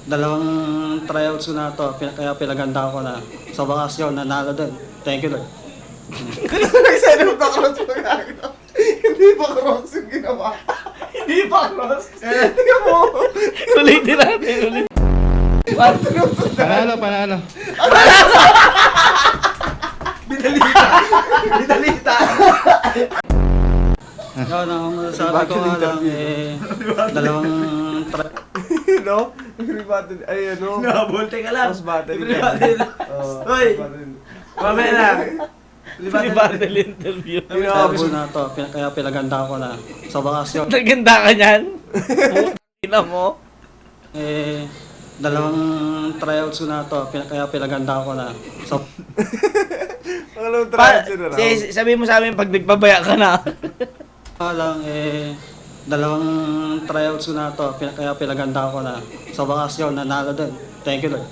Dalawang tryouts ko na to, kaya pinaganda ko na. Sa bakasyon, nanalo din. Thank you, Lord. Nagsanong pa cross mo gagawa. Hindi pa cross yung ginawa. Hindi pa cross. Tingnan mo. Ulitin natin, ulitin. Panalo. Binalita. Yun, ang masasabi ko nga lang, dalawang No? Nag-rebuttal. Ay, ano? Nakabulte ka lang. Cross battle. Rebuttal. Hoy! Mamaya na. Rebuttal interview. tryouts ko na to, kaya pinaganda ko na. Sa bakasyon, Naganda ka niyan? Putang mo. dalawang tryouts ko na to, kaya pinaganda ko na. Sa Pangalawang tryouts yun na raw. Sabi mo sa amin pag nagpabaya ka na. lang, dalawang tryouts ko na to, kaya pinaganda ko na. Sa bakasyon, nanalo din. Thank you, Lord.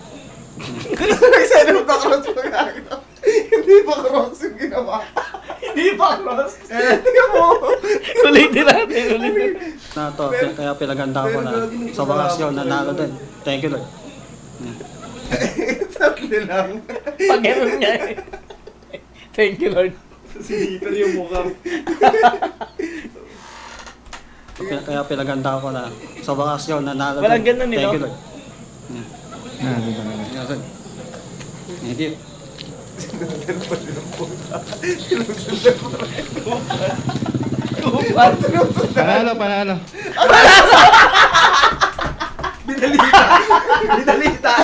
Nagsanong pa cross mo gagawa. Hindi pa cross yung ginawa. Hindi pa cross. Tingnan mo. Ulitin natin, ulitin. Na to, kaya pinaganda ko na. Sa bakasyon, nanalo din. Thank you, Lord. Tatlo lang. Pag ganun niya eh. Thank you, Lord. Sinipan yung mukha. Kaya pinaganda ko na. Sa bakasyon, nanalo Walang din. ganun, eh, Thank no? you, Lord. Thank you. Panalo. Binalita.